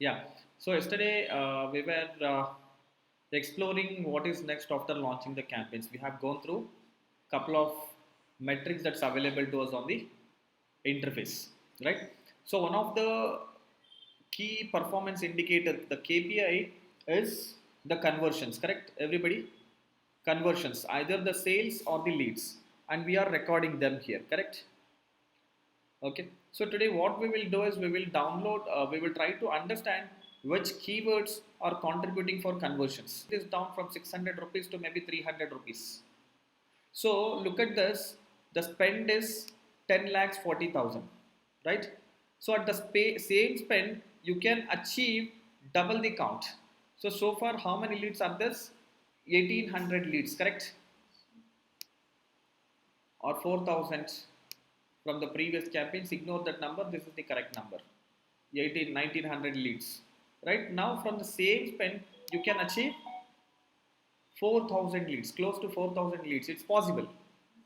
Yeah. So yesterday we were exploring what is next after launching the campaigns. We have gone through couple of metrics that's available to us on the interface, right? So one of the key performance indicator, the KPI, is the conversions. Correct, everybody? Conversions, either the sales or the leads, and we are recording them here. Correct. Okay, so today what we will do is we will try to understand which keywords are contributing for conversions. It is down from 600 rupees to maybe 300 rupees. So look at this, the spend is 10 lakhs 40,000, right? So at the same spend, you can achieve double the count. So far, how many leads are this? 1800 leads, correct? Or 4000 from the previous campaigns. Ignore that number, this is the correct number. 1900 leads, right? Now from the same spend you can achieve 4000 leads, close to 4000 leads. It's possible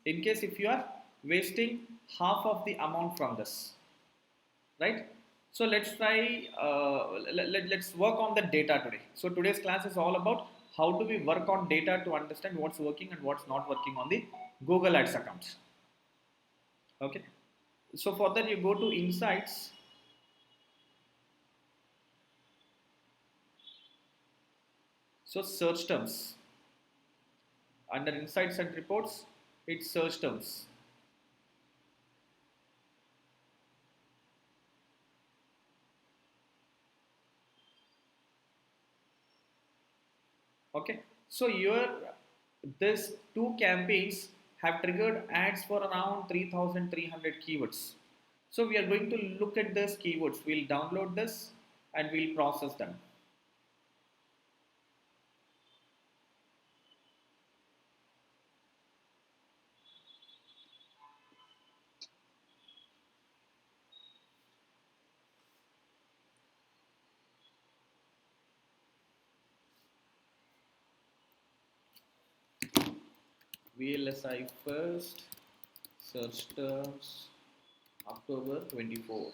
in case if you are wasting half of the amount from this, right? So let's try let's work on the data today. So today's class is all about how do we work on data to understand what's working and what's not working on the Google Ads account. Okay, so for that you go to insights. So search terms, under insights and reports, it's search terms. Okay, so here this two campaigns have triggered ads for around 3300 keywords. So we are going to look at these keywords. We'll download this and we'll process them. VLSI first, search terms, October 24.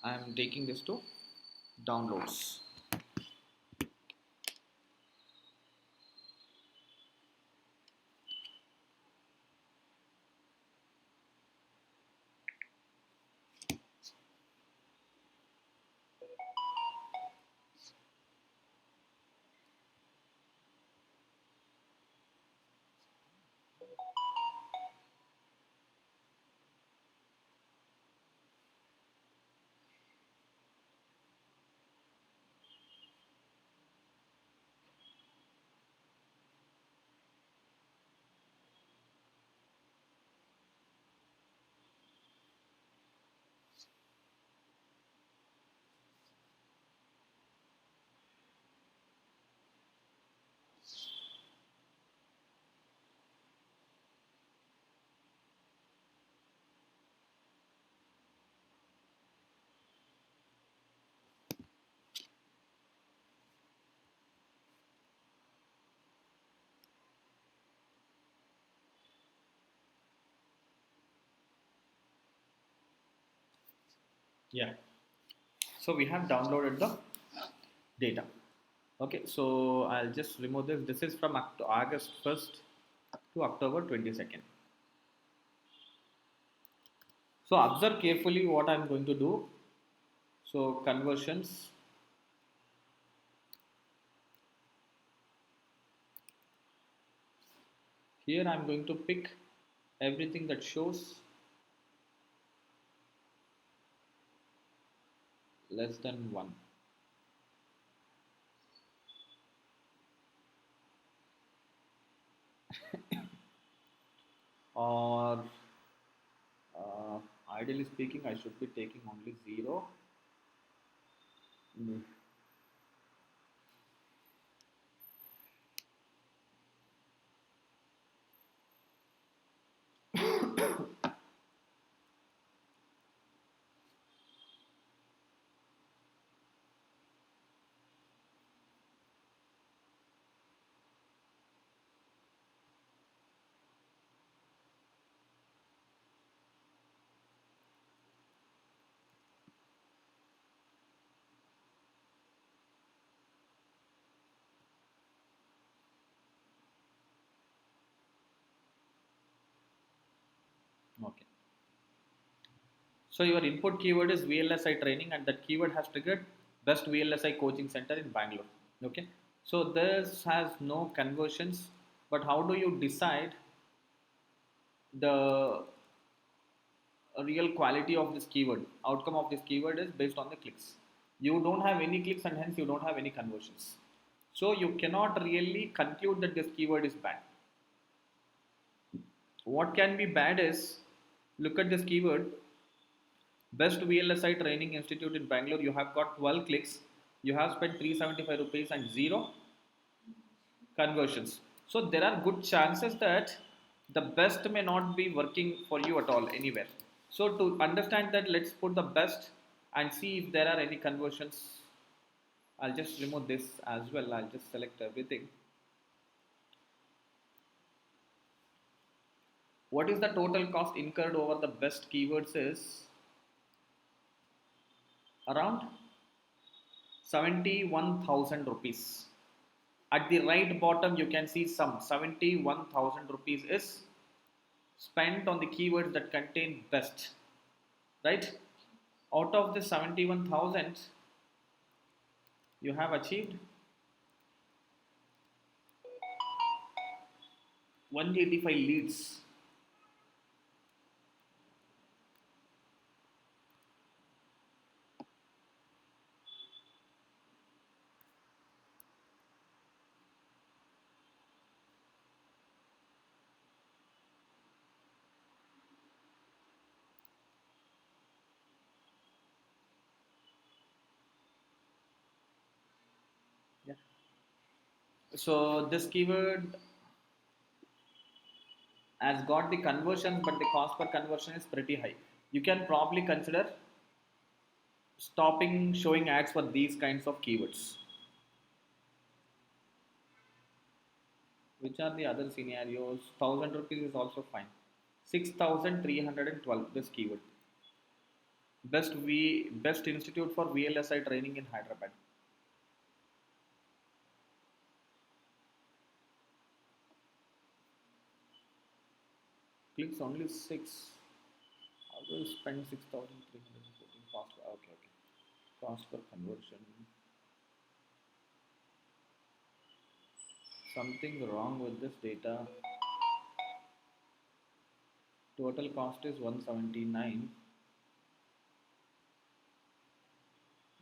I am taking this to downloads. Yeah. So we have downloaded the data. Okay, so I'll just remove this. This is from August 1st to October 22nd. So observe carefully what I'm going to do. So conversions. Here I'm going to pick everything that shows less than 1. Or ideally speaking, I should be taking only 0. Mm. So your input keyword is VLSI training, and that keyword has triggered best VLSI coaching center in Bangalore. Okay, so this has no conversions, but how do you decide the real quality of this keyword? Outcome of this keyword is based on the clicks. You don't have any clicks, and hence you don't have any conversions, so you cannot really conclude that this keyword is bad. What can be bad is, look at this keyword, best VLSI training institute in Bangalore. You have got 12 clicks. You have spent 375 rupees and zero conversions. So there are good chances that the best may not be working for you at all anywhere. So to understand that, let's put the best and see if there are any conversions. I'll just remove this as well. I'll just select everything. What is the total cost incurred over the best keywords is around 71,000 rupees. At the right bottom, you can see some 71,000 rupees is spent on the keywords that contain best, right? Out of the 71,000, you have achieved 185 leads. Yeah. So this keyword has got the conversion, but the cost per conversion is pretty high. You can probably consider stopping showing ads for these kinds of keywords. Which are the other scenarios? 1000 rupees is also fine. 6312 this keyword. Best institute for VLSI training in Hyderabad. Clicks only 6. I will spend 6314 cost. Okay, okay. Cost per conversion. Something wrong with this data. Total cost is 179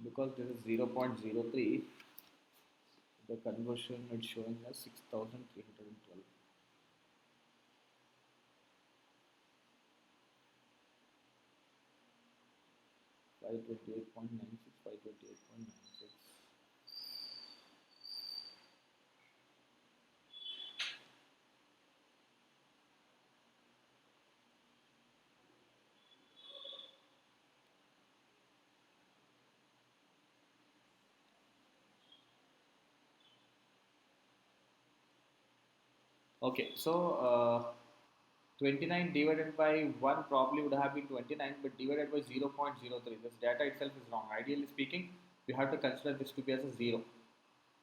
because this is 0.03. The conversion is showing as 6312. 528.96, 528.96. Okay, so 29 divided by 1 probably would have been 29, but divided by 0.03. This data itself is wrong. Ideally speaking, we have to consider this to be as a 0,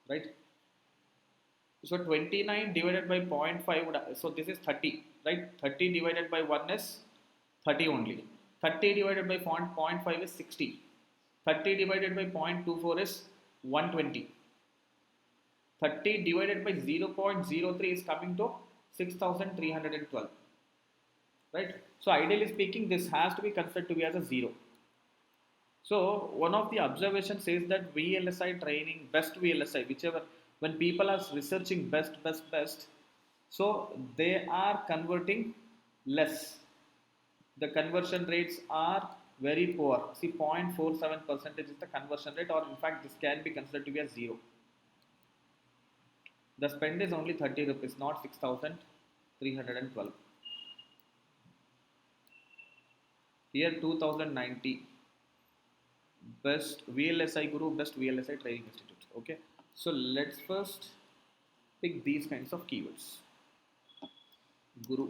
right? So 29 divided by zero point 0.5 would have, so this is 30, right? 30 divided by 1 is 30 only. 30 divided by zero point 0.5 is 60. 30 divided by 0.24 is 120. 30 divided by 0.03 is coming to 6312, right? So ideally speaking, this has to be considered to be as a 0. So one of the observations says that VLSI training, best VLSI, whichever, when people are researching best, so they are converting less. The conversion rates are very poor. See, 0.47% is the conversion rate, or in fact, this can be considered to be a 0. The spend is only 30 rupees, not 6312. Here 2090. Best VLSI Guru, best VLSI training institute. Okay, so let's first pick these kinds of keywords. Guru.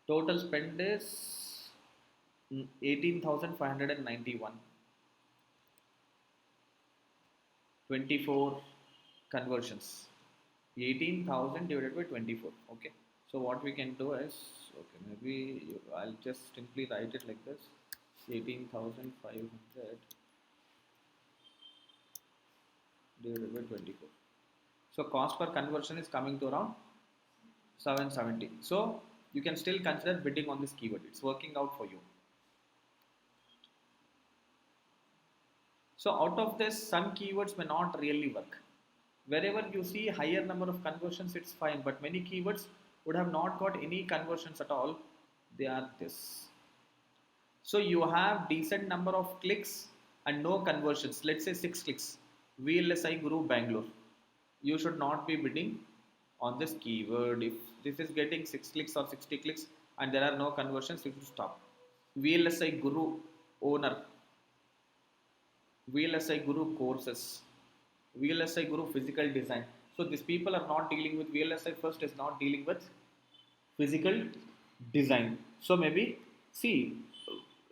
Total spend is 18,591. 24 conversions. 18,000 divided by 24. Okay. So what we can do is, okay, maybe I'll just simply write it like this: 18,500 divided by 24. So cost per conversion is coming to around 770. So you can still consider bidding on this keyword. It's working out for you. So out of this, some keywords may not really work. Wherever you see higher number of conversions, it's fine. But many keywords would have not got any conversions at all. They are this. So you have decent number of clicks and no conversions. Let's say 6 clicks. VLSI Guru Bangalore. You should not be bidding on this keyword. If this is getting 6 clicks or 60 clicks and there are no conversions, you should stop. VLSI Guru owner. VLSI Guru courses. VLSI Guru physical design. So these people are not dealing with VLSI first, is not dealing with physical design. So maybe see,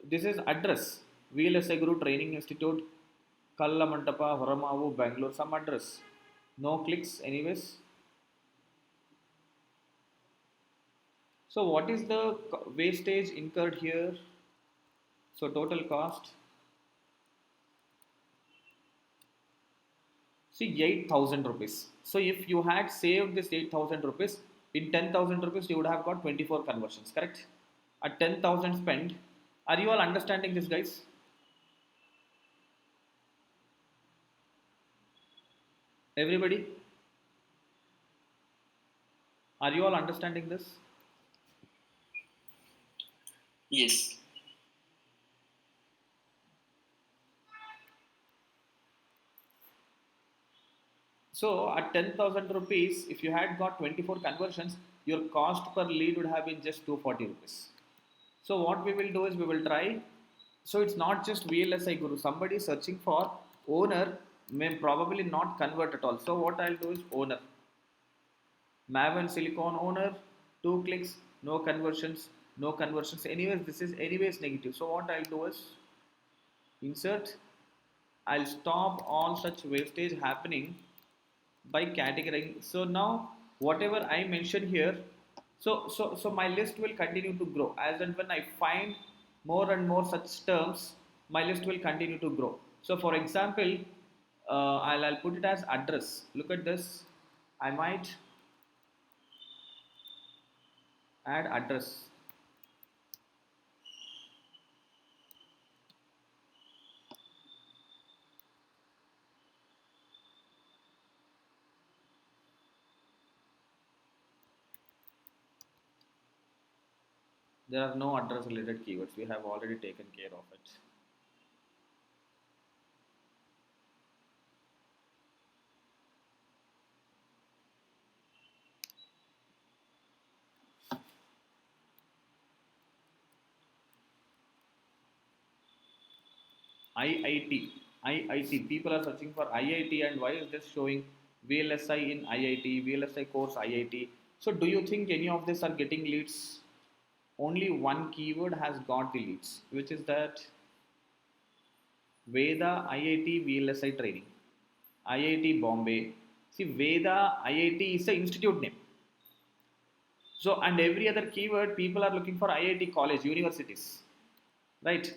this is address: VLSI Guru Training Institute, Kalla Mantapa, Horamavu, Bangalore. Some address. No clicks, anyways. So what is the wastage incurred here? So total cost. See, 8,000 rupees. So if you had saved this 8,000 rupees, in 10,000 rupees you would have got 24 conversions, correct? At 10,000 spent, are you all understanding this, guys? Everybody? Are you all understanding this? Yes. So at 10,000 rupees, if you had got 24 conversions, your cost per lead would have been just 240 rupees. So what we will do is we will try. So it's not just VLSI Guru. Somebody searching for owner may probably not convert at all. So what I'll do is owner. Maven Silicon owner, 2 clicks, no conversions, no conversions. Anyways, this is anyways negative. So what I'll do is insert. I'll stop all such wastage happening by categorizing. So now whatever I mentioned here, so my list will continue to grow as and when I find more and more such terms, my list will continue to grow. So for example, I'll put it as address. Look at this. I might add address. There are no address related keywords. We have already taken care of it. IIT. IIT. People are searching for IIT, and why is this showing VLSI in IIT, VLSI course IIT? So, do you think any of these are getting leads? Only one keyword has got the leads, which is that Veda IIT VLSI training, IIT Bombay. See, Veda IIT is the institute name. So, and every other keyword, people are looking for IIT college, universities, right?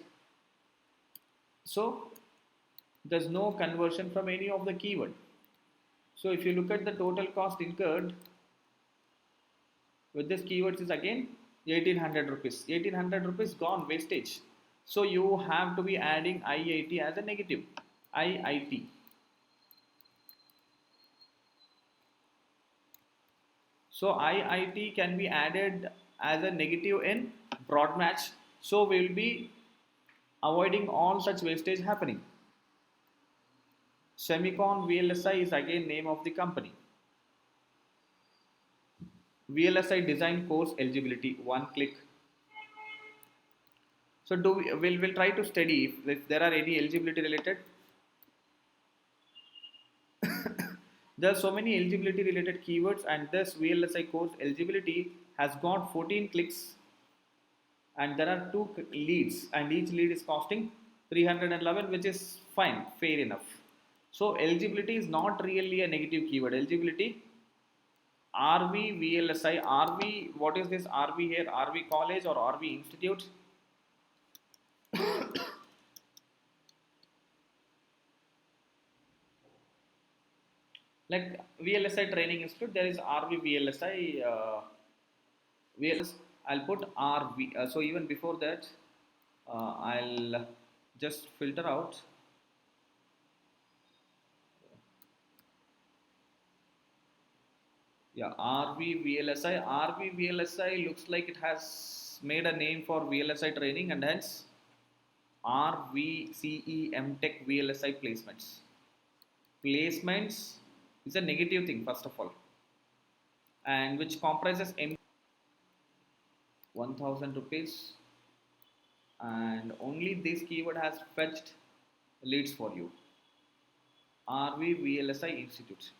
So, there's no conversion from any of the keyword. So if you look at the total cost incurred with this keywords is again 1800 rupees. 1800 rupees gone wastage. So you have to be adding IIT as a negative. IIT. So IIT can be added as a negative in broad match. So we will be avoiding all such wastage happening. Semicon VLSI is again name of the company. VLSI design course eligibility, 1 click. So we'll try to study if there are any eligibility related. There are so many eligibility related keywords, and this VLSI course eligibility has got 14 clicks, and there are 2 leads, and each lead is costing 311, which is fine, fair enough. So eligibility is not really a negative keyword. Eligibility, RV VLSI, RV, what is this RV here? RV college or RV institute? Like VLSI training institute, there is RV VLSI. VLS, I'll put RV. So even before that, I'll just filter out. Yeah, RV VLSI. RV VLSI looks like it has made a name for VLSI training, and hence RVCE MTech VLSI placements. Placements is a negative thing, first of all, and which comprises 1000 rupees, and only this keyword has fetched leads for you. RV VLSI Institute,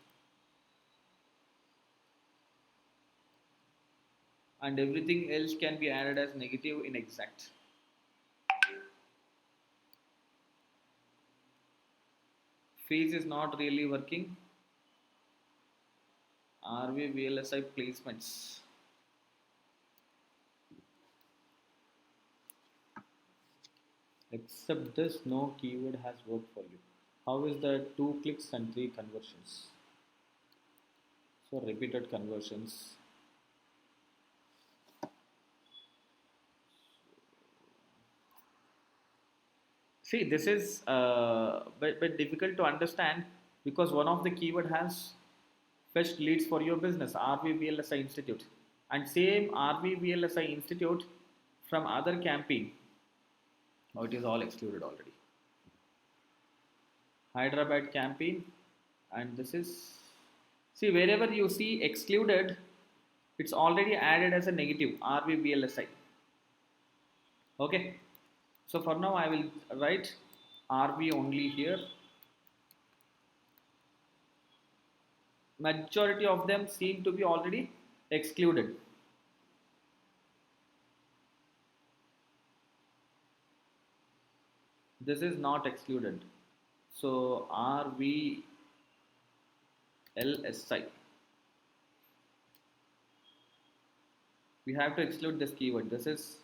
and everything else can be added as negative in exact. Fees is not really working. RV VLSI placements. Except this, no keyword has worked for you. How is that 2 clicks and 3 conversions? So repeated conversions. See, this is bit difficult to understand because one of the keyword has fetched leads for your business, RVVLSI Institute, and same RVVLSI Institute from other campaign. Oh, it is all excluded already. Hyderabad campaign, and this is, see, wherever you see excluded, it's already added as a negative RVVLSI. Okay, so for now I will write RV only here. Majority of them seem to be already excluded. This is not excluded. So RVLSI. We have to exclude this keyword. This is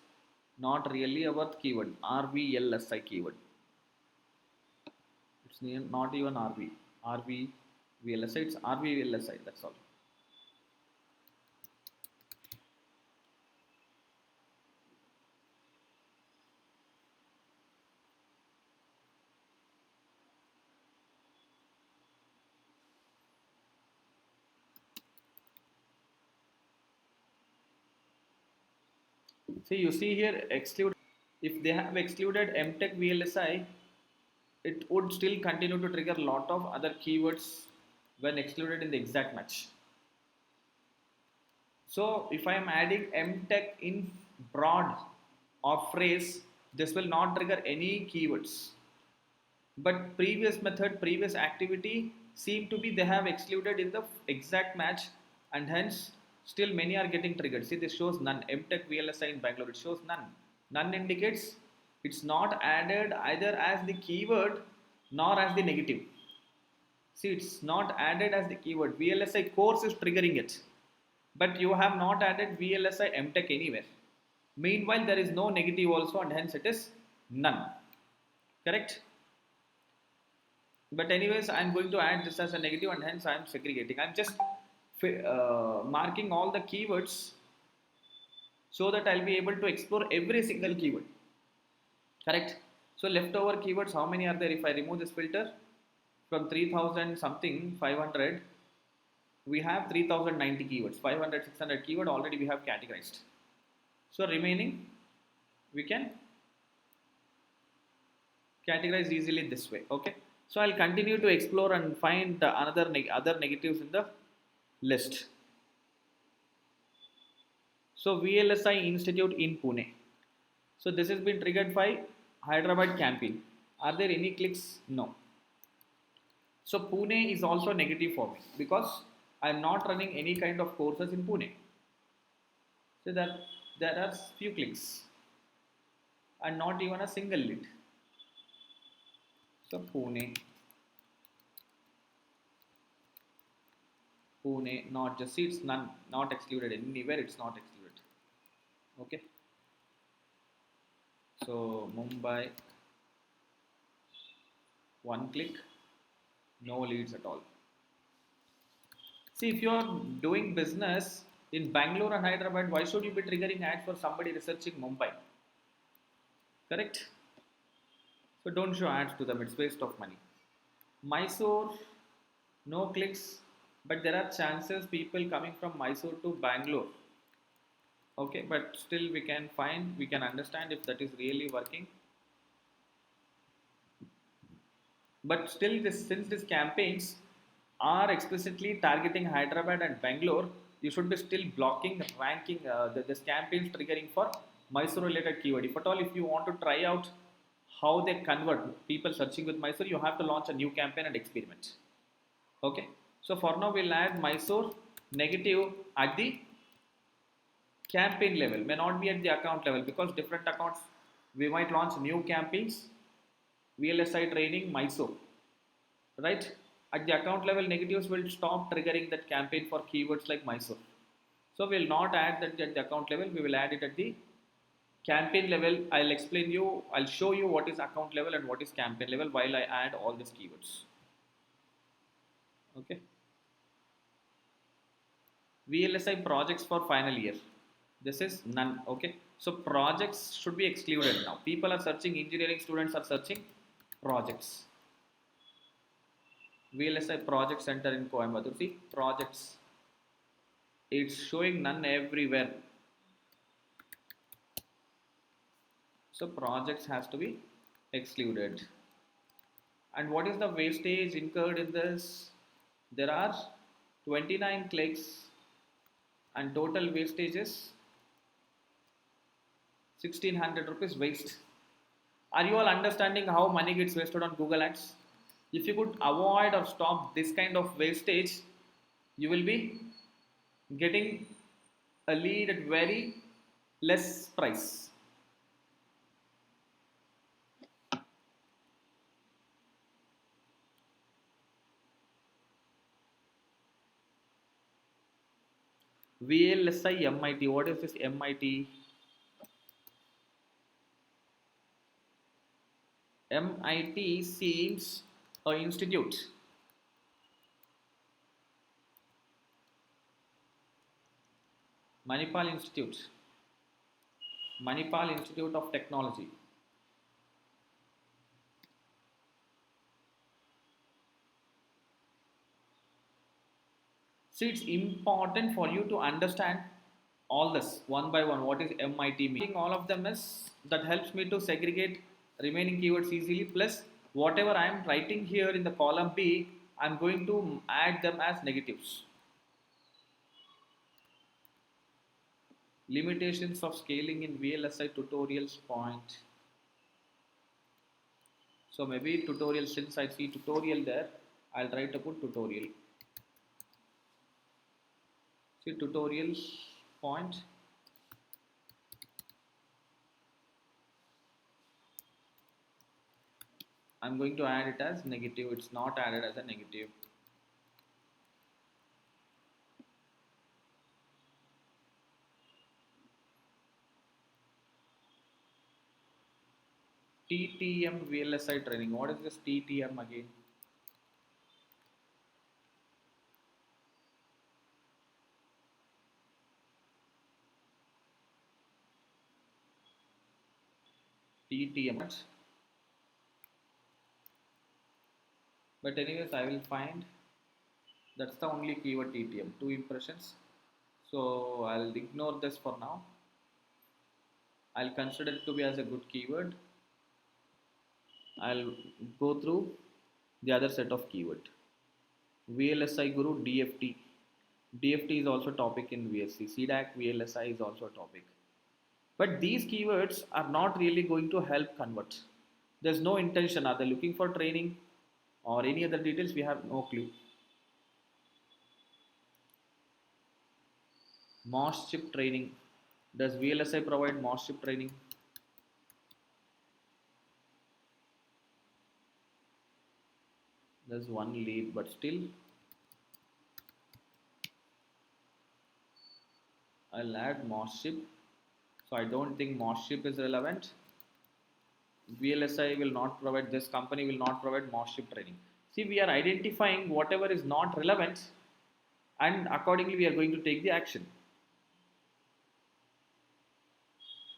not really a worth keyword. RVLSI keyword. It's not even RV. RVVLSI. It's RVVLSI. That's all. See, you see here exclude. If they have excluded MTech VLSI, it would still continue to trigger a lot of other keywords when excluded in the exact match. So if I am adding MTech in broad or phrase, this will not trigger any keywords. But previous method, previous activity seem to be they have excluded in the exact match, and hence still many are getting triggered. See, this shows none. MTech VLSI in Bangalore, it shows none. None indicates it's not added either as the keyword nor as the negative. See, it's not added as the keyword. VLSI course is triggering it, but you have not added VLSI MTech anywhere. Meanwhile, there is no negative also, and hence it is none. Correct? But anyways, I'm going to add this as a negative, and hence I'm segregating. I'm just marking all the keywords so that I'll be able to explore every single keyword. Correct? So leftover keywords, how many are there? If I remove this filter from 3000 something 500, we have 3090 keywords. 500 600 keyword already we have categorized. So remaining we can categorize easily this way. Okay, so I'll continue to explore and find another other negatives in the list. So VLSI Institute in Pune. So this has been triggered by Hyderabad campaign. Are there any clicks? No. So Pune is also negative for me because I am not running any kind of courses in Pune. So that there are few clicks and not even a single lead. So Pune. Pune, not just seats, none, not excluded anywhere, it's not excluded. Okay, so Mumbai, one click, no leads at all. See, if you are doing business in Bangalore and Hyderabad, why should you be triggering ads for somebody researching Mumbai? Correct? So don't show ads to them, it's waste of money. Mysore, no clicks, but there are chances people coming from Mysore to Bangalore. Okay, but still we can find, we can understand if that is really working. But still, this since these campaigns are explicitly targeting Hyderabad and Bangalore, you should be still blocking ranking this campaigns triggering for Mysore related keyword. If at all, if you want to try out how they convert people searching with Mysore, you have to launch a new campaign and experiment. Okay, so for now we'll add Mysore negative at the campaign level, may not be at the account level, because different accounts we might launch new campaigns. VLSI training Mysore, right? At the account level, negatives will stop triggering that campaign for keywords like Mysore. So we'll not add that at the account level, we will add it at the campaign level. I'll explain you, I'll show you what is account level and what is campaign level while I add all these keywords. Okay. VLSI projects for final year. This is none. Okay. So projects should be excluded now. People are searching, engineering students are searching projects. VLSI project center in Coimbatore. See projects. It's showing none everywhere. So projects has to be excluded. And what is the wastage incurred in this? There are 29 clicks and total wastage is 1600 rupees waste. Are you all understanding how money gets wasted on Google Ads? If you could avoid or stop this kind of wastage, you will be getting a lead at very less price. VLSI MIT. What is this MIT? MIT seems a institute. Manipal Institute. Manipal Institute of Technology. See, it's important for you to understand all this one by one. What is MIT mean? All of them is that helps me to segregate remaining keywords easily. Plus, whatever I am writing here in the column B, I am going to add them as negatives. Limitations of scaling in VLSI tutorials point. So maybe tutorial, since I see tutorial there, I'll try to put tutorial. See tutorial point. I'm going to add it as negative. It's not added as a negative. TTM VLSI training. What is this TTM again? TTM. But anyways, I will find that's the only keyword TTM. Two impressions. So I'll ignore this for now. I'll consider it to be as a good keyword. I'll go through the other set of keyword. VLSI Guru DFT. DFT is also a topic in VSC. CDAC VLSI is also a topic. But these keywords are not really going to help convert. There's no intention. Are they looking for training or any other details? We have no clue. Moss chip training. Does VLSI provide Moss chip training? There's one lead, but still I'll add Moss ship. So I don't think Moss ship is relevant. VLSI will not provide, this company will not provide Moss ship training. See, we are identifying whatever is not relevant and accordingly we are going to take the action.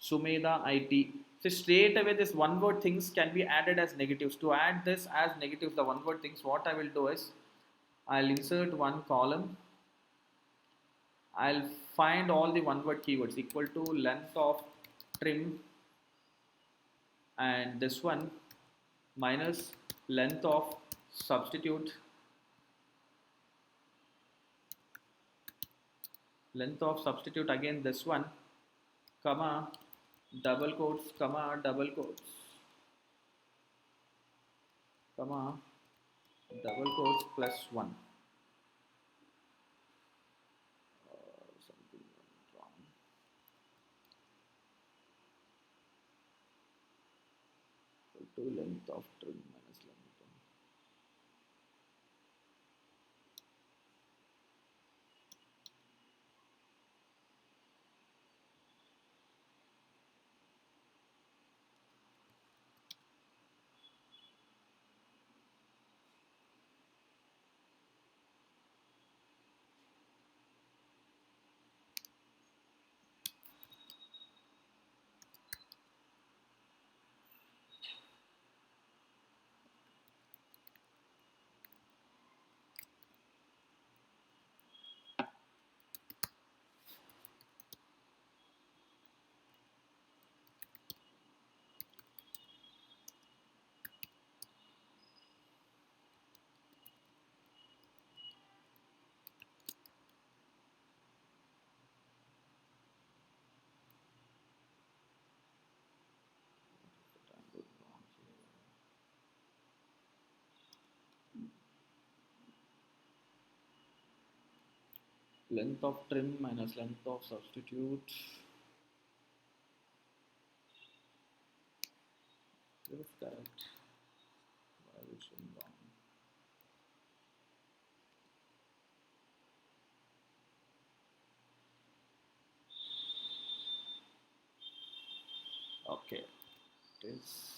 Sumeda IT. So straight away this one word things can be added as negatives. To add this as negatives, the one word things, what I will do is I'll insert one column. I'll find all the one word keywords equal to length of trim and this one minus length of substitute, again this one, comma double quotes, comma double quotes, comma double quotes plus one. Something went wrong. Equal to length of trim minus length of. Length of trim minus length of substitute. This is correct. Why is it showing wrong? Okay. This.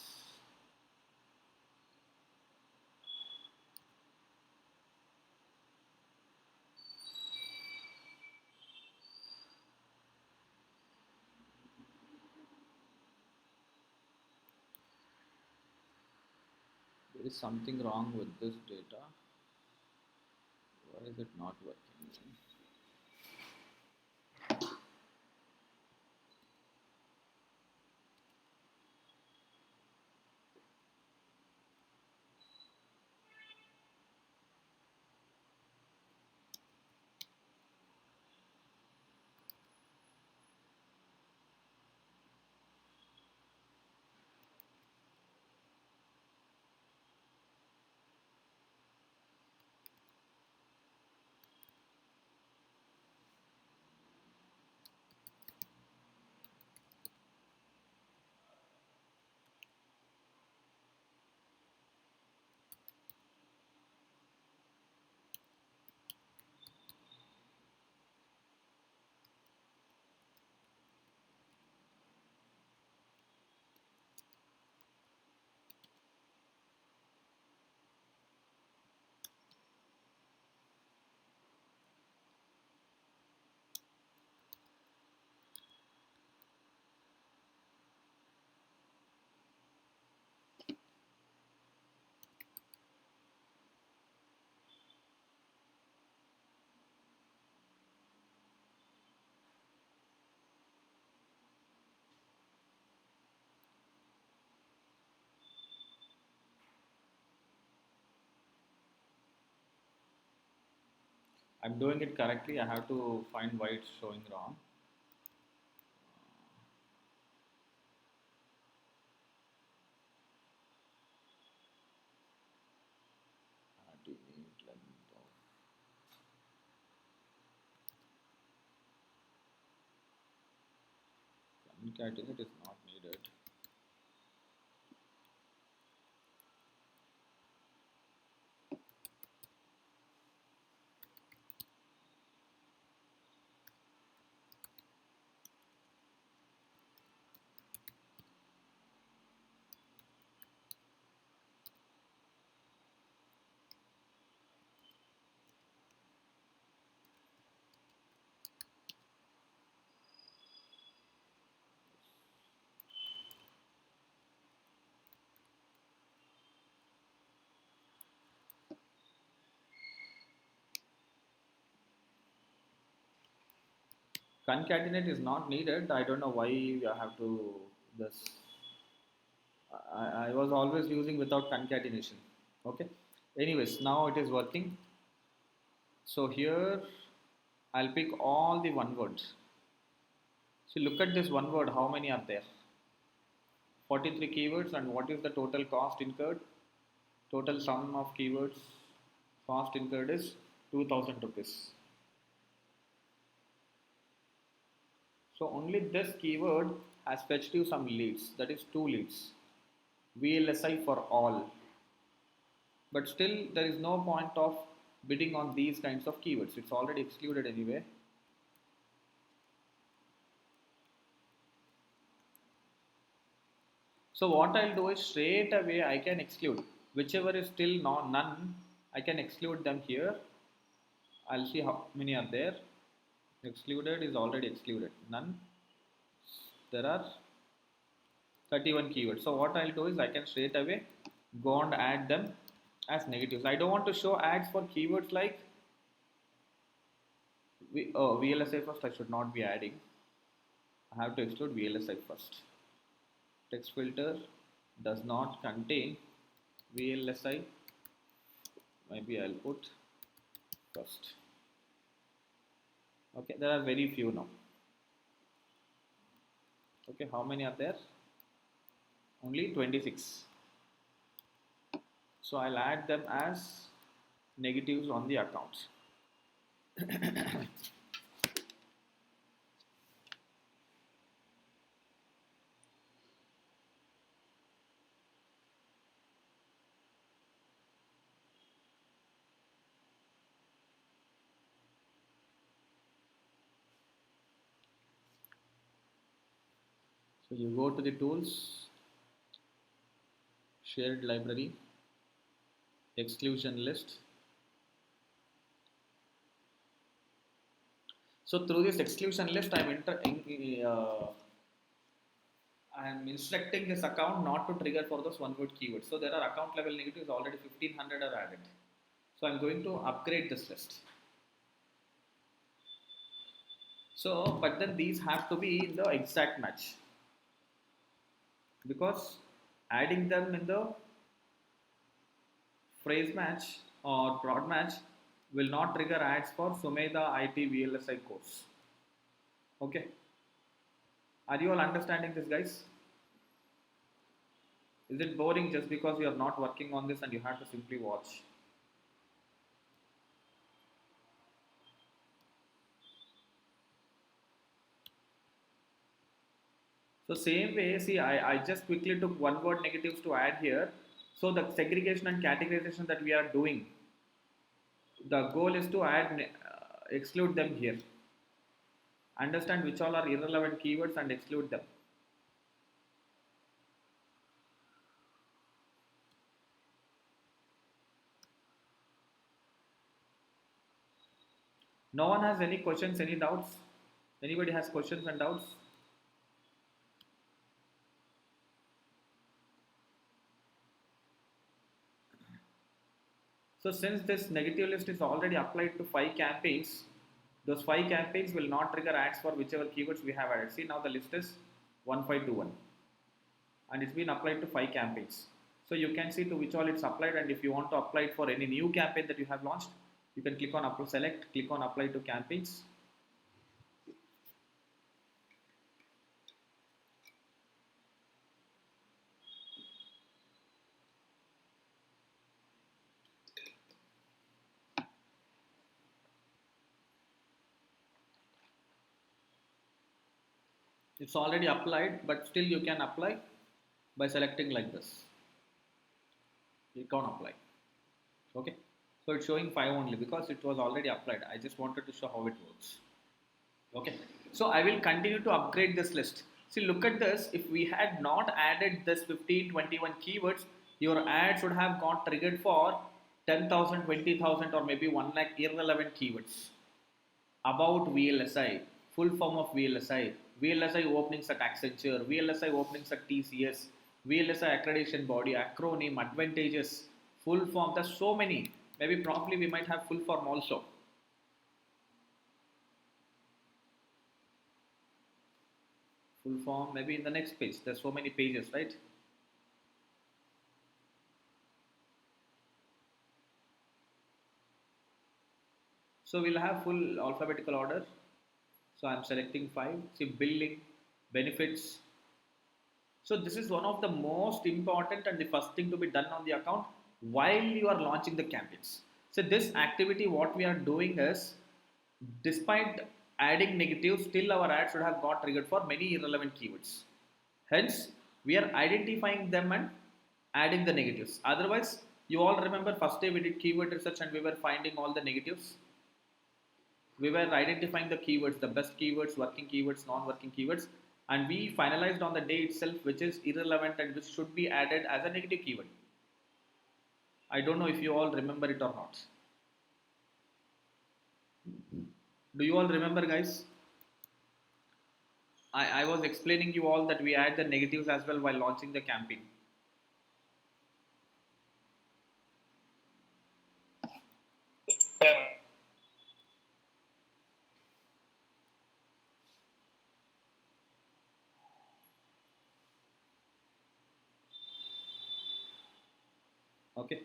There is something wrong with this data. Why is it not working? I'm doing it correctly. I have to find why it's showing wrong. Ultimate length of concatenate is not needed. Concatenate is not needed. I don't know why you have to this. I was always using without concatenation. Okay. Anyways, now it is working. So here I'll pick all the one words. So look at this one word. How many are there? 43 keywords, and what is the total cost incurred? Total sum of keywords cost incurred is 2000 rupees. So only this keyword has fetched you some leads, that is two leads. VLSI for all. But still there is no point of bidding on these kinds of keywords. It's already excluded anyway. So what I'll do is straight away I can exclude whichever is still none. I can exclude them here. I'll see how many are there. Excluded is already excluded. None. There are 31 keywords. So what I'll do is I can straight away go and add them as negatives. I don't want to show ads for keywords like VLSI first. I should not be adding. I have to exclude VLSI first. Text filter does not contain VLSI. Maybe I'll put first. Okay, there are very few now. Okay, how many are there? Only 26. So I'll add them as negatives on the accounts. So you go to the tools, shared library, exclusion list. So through this exclusion list, I'm instructing this account not to trigger for those one word keywords. So there are account level negatives already 1500 are added. So I'm going to upgrade this list. So, but then these have to be in the exact match, because adding them in the phrase match or broad match will not trigger ads for Sumedha IT VLSI course. Okay. Are you all understanding this, guys? Is it boring just because you are not working on this and you have to simply watch? So same way, see, I just quickly took one word negatives to add here. So the segregation and categorization that we are doing, the goal is to exclude them here. Understand which all are irrelevant keywords and exclude them. No one has any questions, any doubts? Anybody has questions and doubts? So since this negative list is already applied to 5 campaigns, those 5 campaigns will not trigger ads for whichever keywords we have added. See, now the list is 1521 and it's been applied to 5 campaigns. So you can see to which all it's applied, and if you want to apply it for any new campaign that you have launched, you can click on select, click on apply to campaigns. It's already applied, but still you can apply by selecting like this. Click on apply. Okay. So it's showing 5 only because it was already applied. I just wanted to show how it works. Okay. So I will continue to upgrade this list. See, look at this. If we had not added this 1521 keywords, your ad should have got triggered for 10,000, 20,000 or maybe 1 lakh irrelevant keywords. About VLSI, full form of VLSI, VLSI openings at Accenture, VLSI openings at TCS, VLSI accreditation body, acronym, advantages, full form. There's so many. Maybe probably we might have full form also. Full form, maybe in the next page. There's so many pages, right? So we'll have full alphabetical order. So I'm selecting five. See, billing, benefits. So this is one of the most important and the first thing to be done on the account while you are launching the campaigns. So this activity, what we are doing is, despite adding negatives, still our ad should have got triggered for many irrelevant keywords. Hence, we are identifying them and adding the negatives. Otherwise, you all remember first day we did keyword research and we were finding all the negatives. We were identifying the keywords, the best keywords, working keywords, non-working keywords, and we finalized on the day itself which is irrelevant and which should be added as a negative keyword. I don't know if you all remember it or not. Do you all remember, guys? I was explaining you all that we add the negatives as well while launching the campaign. Yeah. Okay,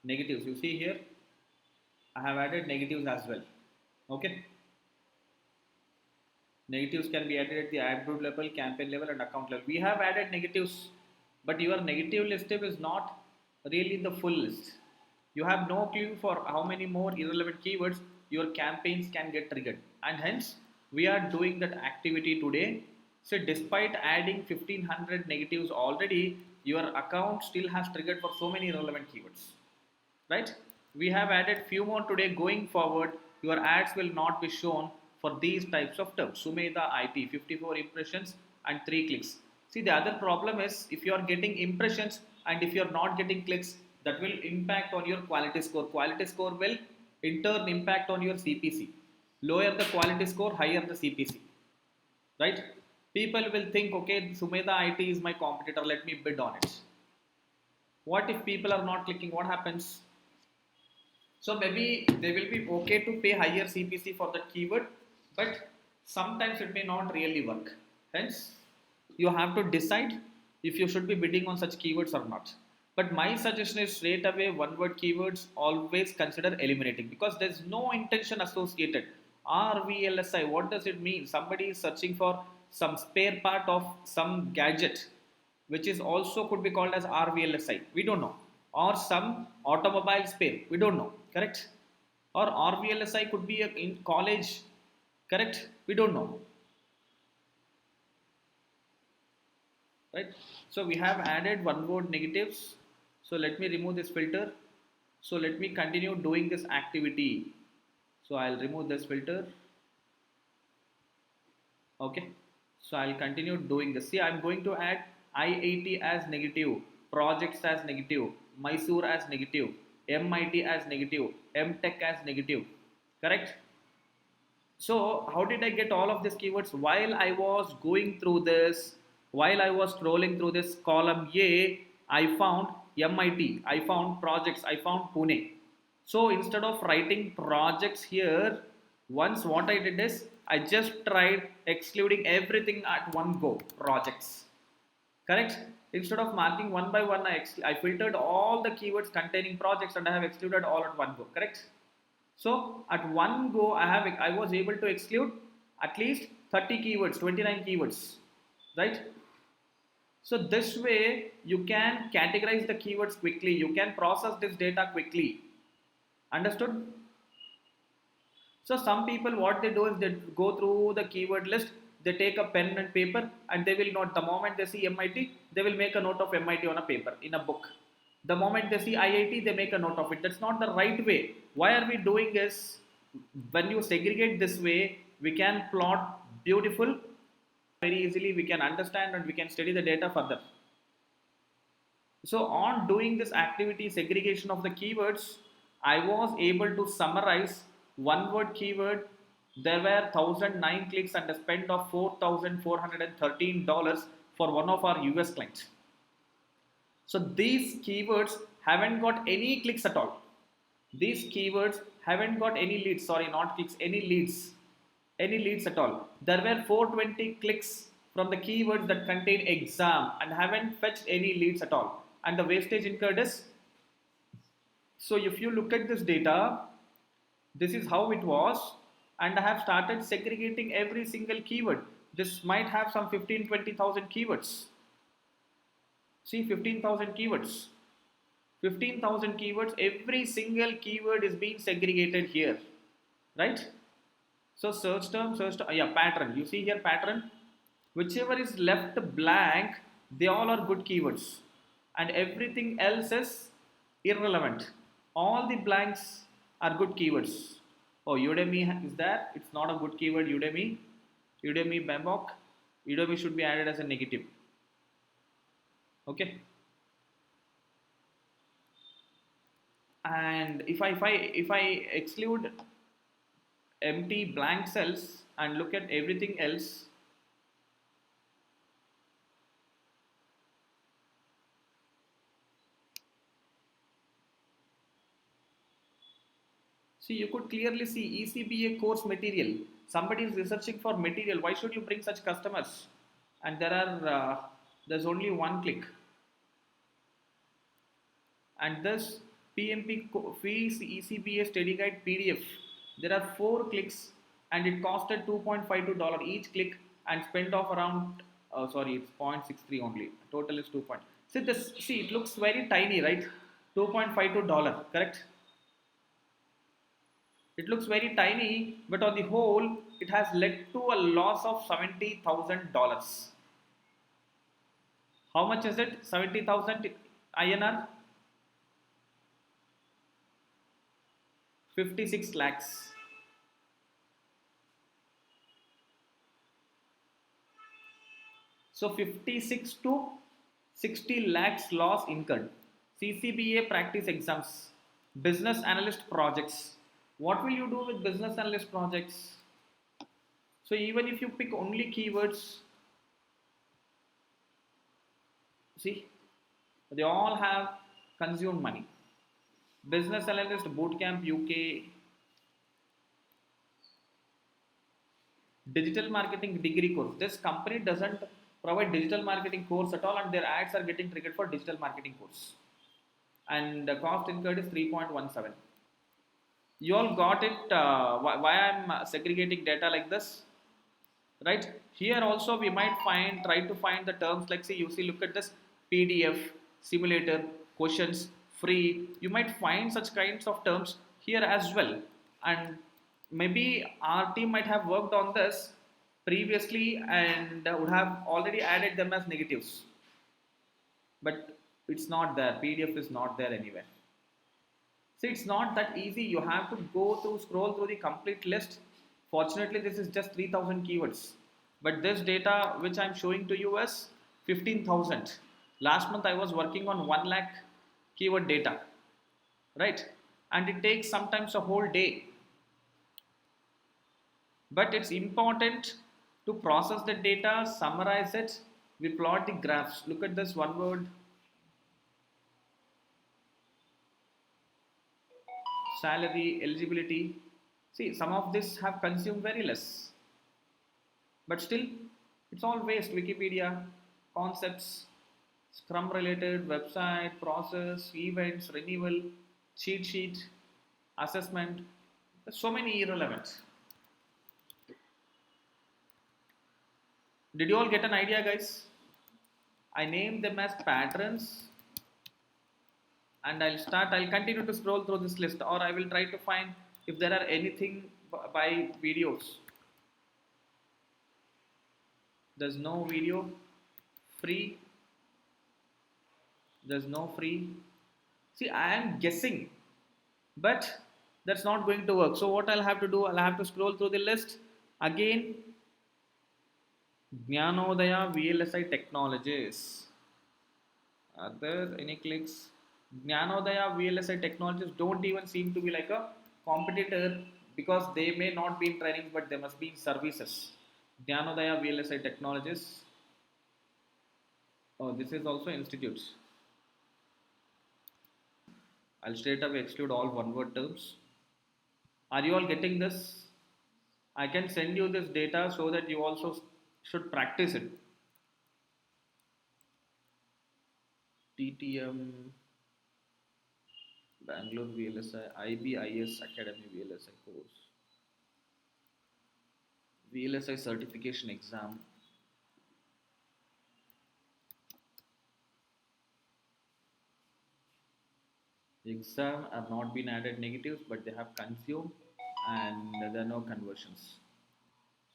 negatives. You see here, I have added negatives as well. Okay, negatives can be added at the ad group level, campaign level, and account level. We have added negatives, but your negative list is not really the full list. You have no clue for how many more irrelevant keywords your campaigns can get triggered, and hence we are doing that activity today. So, despite adding 1500 negatives already, your account still has triggered for so many irrelevant keywords, right? We have added few more today. Going forward, your ads will not be shown for these types of terms. Sumedha IT, 54 impressions and 3 clicks. See, the other problem is if you are getting impressions and if you are not getting clicks, that will impact on your quality score. Quality score will in turn impact on your CPC. Lower the quality score, higher the CPC, right? People will think, okay, Sumedha IT is my competitor, let me bid on it. What if people are not clicking? What happens? So maybe they will be okay to pay higher CPC for that keyword, but sometimes it may not really work. Hence, you have to decide if you should be bidding on such keywords or not. But my suggestion is straight away one word keywords always consider eliminating because there's no intention associated. RVLSI, what does it mean? Somebody is searching for some spare part of some gadget which is also could be called as RVLSI. We don't know. Or some automobile spare. We don't know. Correct? Or RVLSI could be in college. Correct? We don't know. Right? So we have added one word negatives. So let me remove this filter. So let me continue doing this activity. So I'll remove this filter. Okay, so I'll continue doing this. See, I'm going to add IIT as negative, projects as negative, Mysore as negative, MIT as negative, MTech as negative. Correct? So how did I get all of these keywords? While I was going through this, while I was scrolling through this column A, I found MIT, I found projects, I found Pune. So instead of writing projects here, once what I did is I just tried excluding everything at one go, projects. Correct? Instead of marking one by one, I filtered all the keywords containing projects and I have excluded all at one go. Correct? So at one go, I was able to exclude at least 30 keywords, 29 keywords, right? So this way you can categorize the keywords quickly. You can process this data quickly. Understood? So some people what they do is they go through the keyword list, they take a pen and paper and they will note the moment they see MIT, they will make a note of MIT on a paper, in a book. The moment they see IIT, they make a note of it. That's not the right way. Why are we doing is when you segregate this way, we can plot beautiful, very easily we can understand and we can study the data further. So on doing this activity segregation of the keywords, I was able to summarize one word keyword. There were 1009 clicks and a spend of $4,413 for one of our US clients. So these keywords haven't got any clicks at all. These keywords haven't got any leads, sorry, not clicks, any leads at all. There were 420 clicks from the keywords that contain exam and haven't fetched any leads at all. And the wastage incurred is, so if you look at this data, this is how it was, and I have started segregating every single keyword. This might have some 15-20,000 keywords. See, 15,000 keywords. 15,000 keywords, every single keyword is being segregated here, right? So search term, yeah, pattern. You see here pattern, whichever is left blank, they all are good keywords, and everything else is irrelevant. All the blanks are good keywords. Oh, Udemy is there? It's not a good keyword. Udemy, Bambok. Udemy should be added as a negative. Okay. And if I exclude empty blank cells and look at everything else, see, you could clearly see ECBA course material. Somebody is researching for material. Why should you bring such customers? And there's only one click. And this PMP fees ECBA study guide PDF. There are 4 clicks, and it costed $2.52 each click, and spent off around. Sorry, it's 0.63 only. Total is 2. See this. See, it looks very tiny, right? $2.52, correct? It looks very tiny, but on the whole, it has led to a loss of $70,000. How much is it? 70,000 INR? 56 lakhs. So 56 to 60 lakhs loss incurred. CCBA practice exams, business analyst projects. What will you do with business analyst projects? So even if you pick only keywords, see, they all have consumed money. Business analyst bootcamp UK, digital marketing degree course. This company doesn't provide digital marketing course at all, and their ads are getting triggered for digital marketing course. And the cost incurred is 3.17. You all got it, why I'm segregating data like this, right? Here also we might try to find the terms like, say, you see, look at this PDF, simulator, questions, free. You might find such kinds of terms here as well. And maybe our team might have worked on this previously and would have already added them as negatives. But it's not there. PDF is not there anywhere. See, it's not that easy. You have to scroll through the complete list. Fortunately, this is just 3,000 keywords. But this data which I'm showing to you is 15,000. Last month I was working on 1 lakh keyword data, right? And it takes sometimes a whole day. But it's important to process the data, summarize it. We plot the graphs. Look at this one word. Salary, eligibility. See, some of this have consumed very less. But still, it's all waste. Wikipedia, concepts, Scrum related, website, process, events, renewal, cheat sheet, assessment. There's so many irrelevant. Did you all get an idea, guys? I named them as patterns, and I'll continue to scroll through this list, or I will try to find if there are anything by videos. There's no video. Free. There's no free. See, I am guessing, but that's not going to work. So what I'll have to do, I'll have to scroll through the list again. Jnanodaya VLSI Technologies. Are there any clicks? Jnanodaya VLSI Technologies don't even seem to be like a competitor, because they may not be in training, but they must be in services. Jnanodaya VLSI Technologies. Oh, this is also institutes. I'll straight away exclude all one word terms. Are you all getting this? I can send you this data so that you also Should practice it. TTM, Bangalore VLSI, IBIS Academy VLSI course, VLSI certification exam. Exam have not been added negatives, but they have consumed and there are no conversions.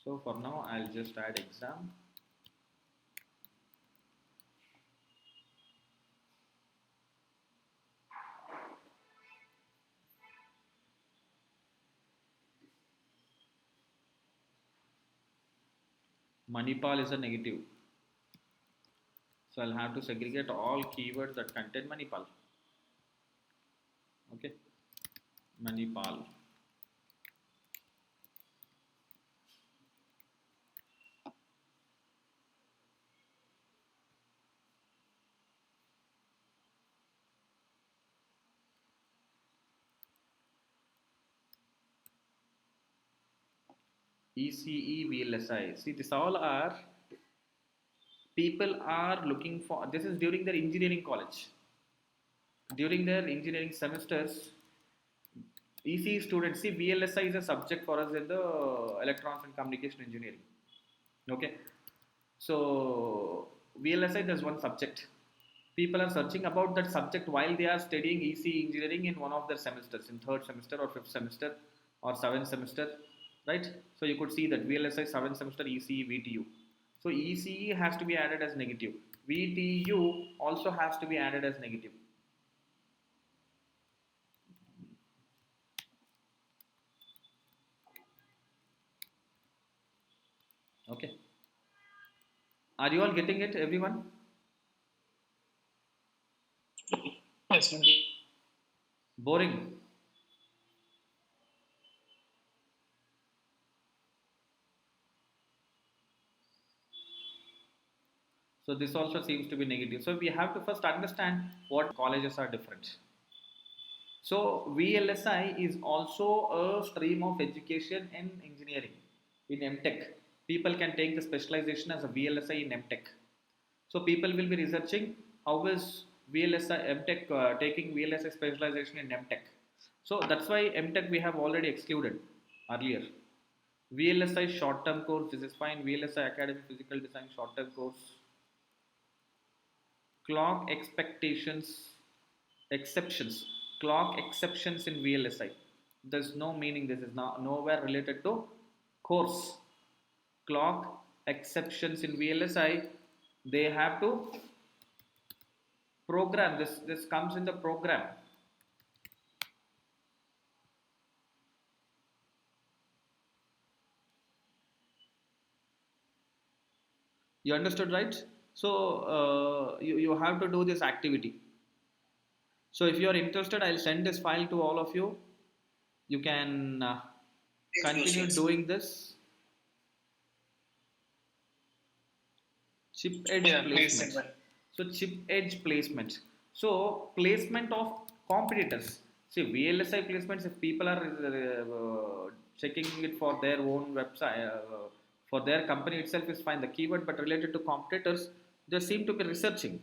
So for now, I'll just add exam. Manipal is a negative. So I'll have to segregate all keywords that contain Manipal. Okay, Manipal. ECE VLSI. See, this all are people are looking for. This is during their engineering college. During their engineering semesters, ECE students, see, VLSI is a subject for us in the electronics and communication engineering. Okay, so VLSI, there's one subject. People are searching about that subject while they are studying ECE engineering in one of their semesters, in third semester or fifth semester or seventh semester, right? So you could see that VLSI seventh semester ECE VTU. So ECE has to be added as negative. VTU also has to be added as negative. Okay. Are you all getting it, everyone? Yes, indeed. Boring. So this also seems to be negative. So we have to first understand what colleges are different. So VLSI is also a stream of education in engineering, in MTech. People can take the specialization as a VLSI in MTech. So people will be researching how is VLSI MTech taking VLSI specialization in MTech. So that's why MTech we have already excluded earlier. VLSI short-term course, this is fine. VLSI Academy Physical Design short-term course. Clock expectations, exceptions, clock exceptions in VLSI. There's no meaning, this is not nowhere related to course. Clock exceptions in VLSI, they have to program this comes in the program. You understood, right? So you have to do this activity. So if you are interested, I'll send this file to all of you. You can continue doing this. Chip edge Yeah, please placement. send one. So chip edge placement. So placement of competitors. See, VLSI placements, if people are checking it for their own website, for their company itself is fine, the keyword, but related to competitors, they seem to be researching.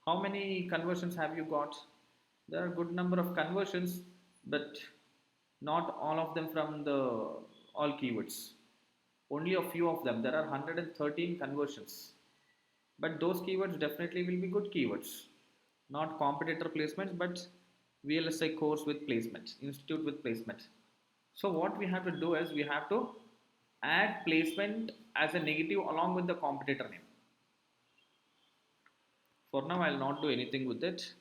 How many conversions have you got? There are a good number of conversions, but not all of them from the all keywords. Only a few of them. There are 113 conversions, but those keywords definitely will be good keywords, not competitor placements, but VLSI course with placement, institute with placement. So what we have to do is we have to add placement as a negative along with the competitor name. For now, I'll not do anything with it.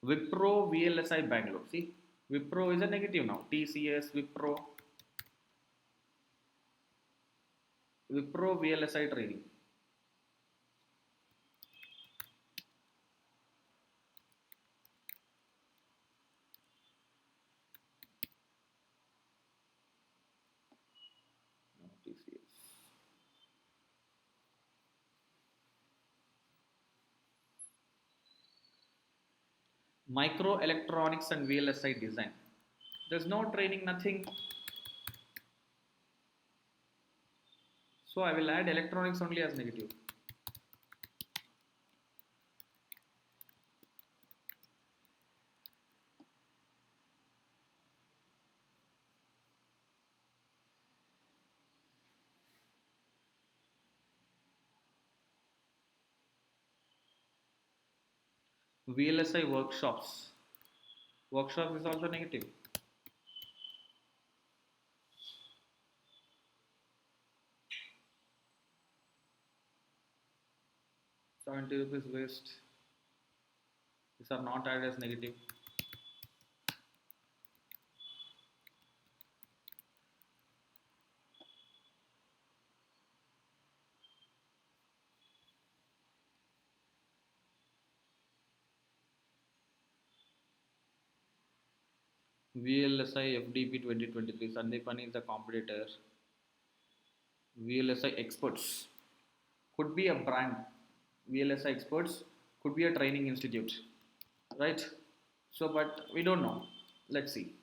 Wipro VLSI Bangalore. See, Wipro is a negative now. TCS, Wipro VLSI training. No, TCS. Microelectronics and VLSI design. There's no training, nothing. So I will add electronics only as negative. VLSI workshops. Workshops is also negative. 70 rupees waste. These are not added as negative. VLSI FDP 2023. Sandipani is the competitor. VLSI experts could be a brand. VLSI experts could be a training institute, right? So, but we don't know. Let's see.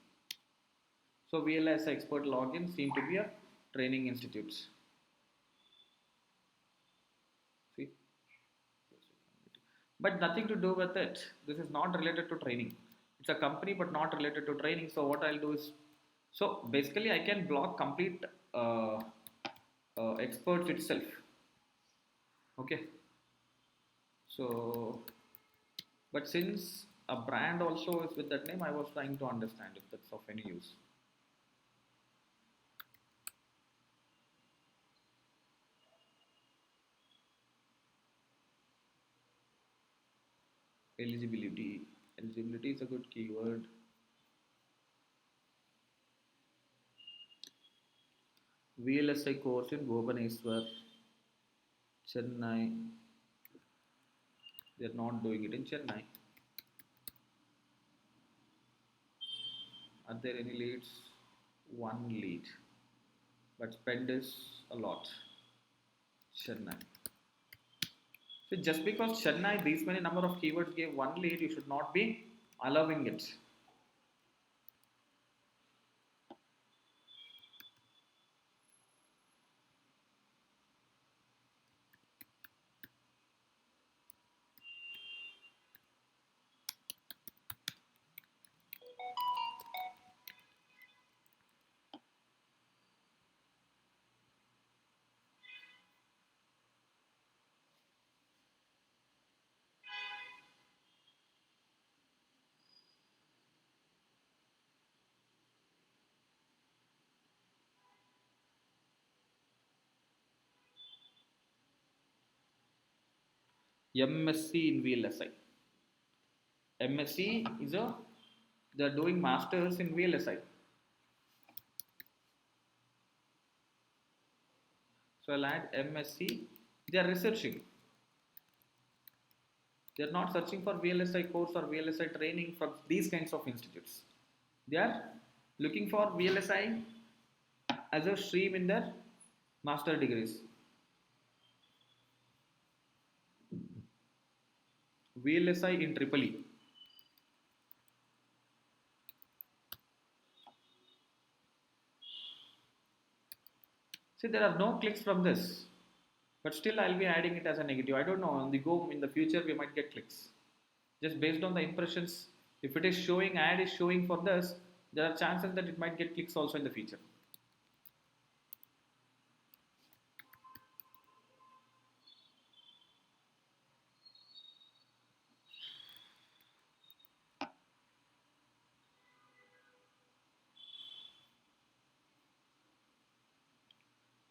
So, VLSI expert login seem to be a training institutes. See, but nothing to do with it. This is not related to training. It's a company, but not related to training. So, what I'll do is, so basically, I can block complete experts itself. Okay. So, but since a brand also is with that name, I was trying to understand if that's of any use. Eligibility. Eligibility is a good keyword. VLSI course in Bhubaneswar, Chennai. They are not doing it in Chennai. Are there any leads? One lead, but spend is a lot. Chennai. So just because Chennai these many number of keywords gave one lead, you should not be allowing it. MSc in VLSI. MSc is a they are doing masters in VLSI. So I'll add MSc. They are researching. They are not searching for VLSI course or VLSI training from these kinds of institutes. They are looking for VLSI as a stream in their master degrees. VLSI in Triple E. See, there are no clicks from this, but still I'll be adding it as a negative. I don't know. On the go in the future, we might get clicks. Just based on the impressions, if it is showing, ad is showing for this, there are chances that it might get clicks also in the future.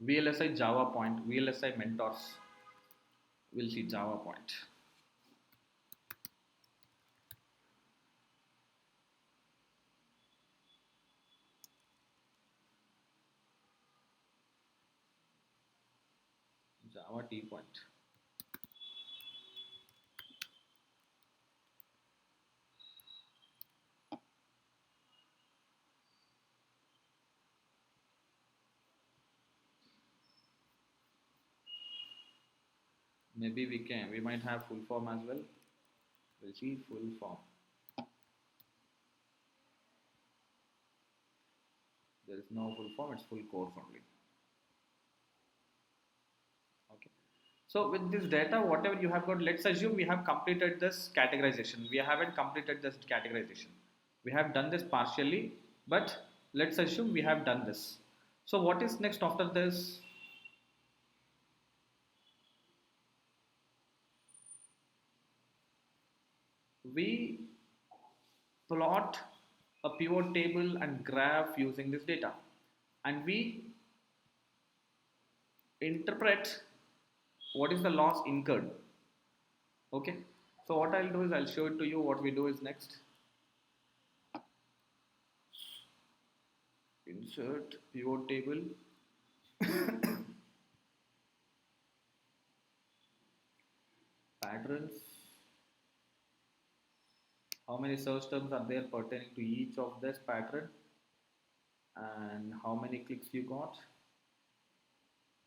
VLSI Java point, VLSI mentors. We'll see Java point. Java T point. Maybe we might have full form as well. We'll see full form. There is no full form, it's full course only. Okay. So with this data, whatever you have got, let's assume we have completed this categorization. We haven't completed this categorization. We have done this partially, but let's assume we have done this. So what is next after this? We plot a pivot table and graph using this data, and we interpret what is the loss incurred. Okay, so what I'll do is I'll show it to you. What we do is next, insert pivot table, patterns, how many search terms are there pertaining to each of this pattern, and how many clicks you got,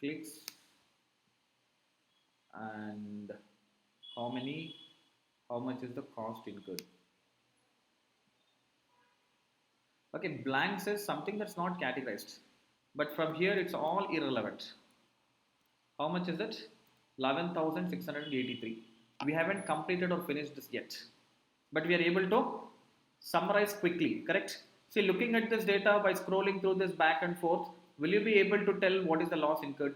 clicks, and how many, how much is the cost incurred. Okay, blank says something that's not categorized, but from here it's all irrelevant. How much is it? 11,683. We haven't completed or finished this yet, but we are able to summarize quickly, correct? See, looking at this data by scrolling through this back and forth, will you be able to tell what is the loss incurred?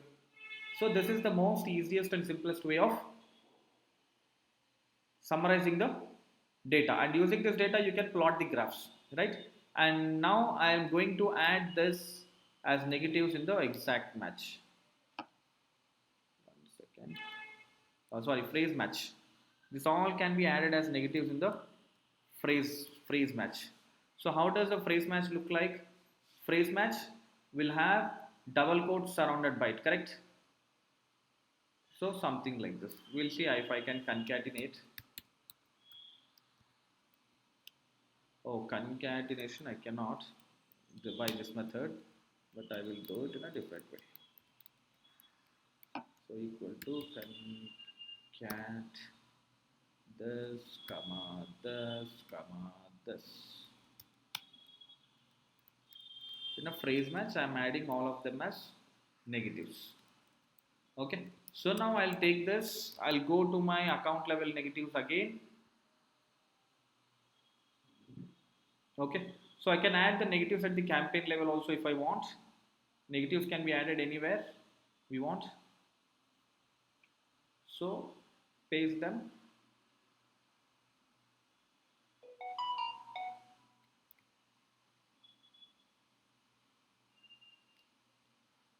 So this is the most easiest and simplest way of summarizing the data, and using this data you can plot the graphs, right? And now I am going to add this as negatives in the exact match. One second. Sorry, phrase match. This all can be added as negatives in the phrase match. So how does a phrase match look like? Phrase match will have double quotes surrounded by it, correct? So something like this. We'll see if I can concatenate. Oh, concatenation I cannot by this method, but I will do it in a different way. So equal to concat this comma this comma this. In a phrase match, I am adding all of them as negatives. Okay. So now I'll take this. I'll go to my account level negatives again. Okay. So I can add the negatives at the campaign level also if I want. Negatives can be added anywhere we want. So paste them.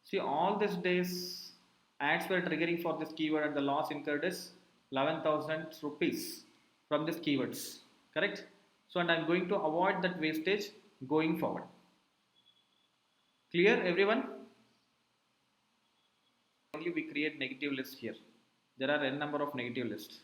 See, all these days ads were triggering for this keyword and the loss incurred is 11,000 rupees from this keywords. Correct? So, and I'm going to avoid that wastage going forward. Clear, everyone? Only we create negative lists here. There are n number of negative lists.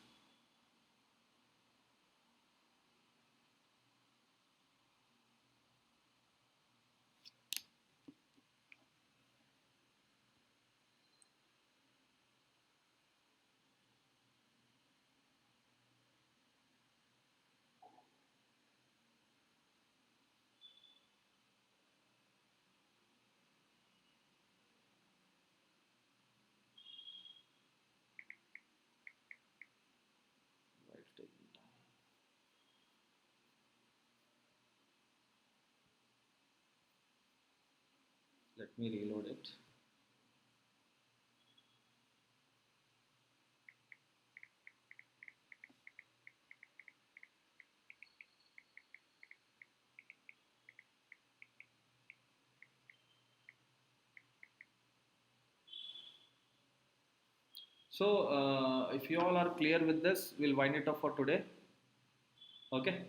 Why it's taking time? Let me reload it. So, if you all are clear with this, we'll wind it up for today. Okay.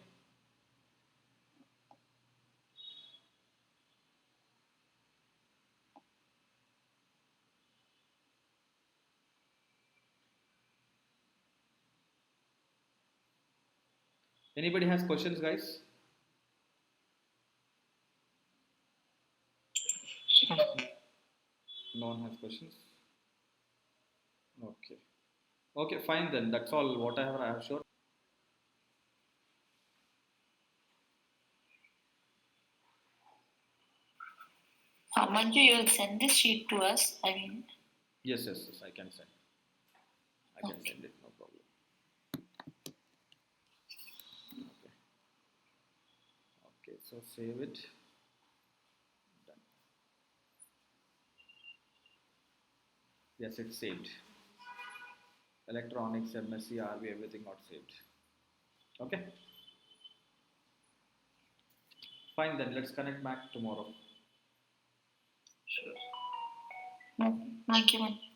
Anybody has questions, guys? No one has questions. Okay. Okay, fine then. That's all. Whatever I have shown. Manju, you will send this sheet to us. I mean, Yes, I can send. I can okay. send it, no problem. Okay, okay, so save it. Done. Yes, it's saved. Electronics, MSc, RV, everything got saved. Okay, fine then. Let's connect back tomorrow. No, thank you, Manju.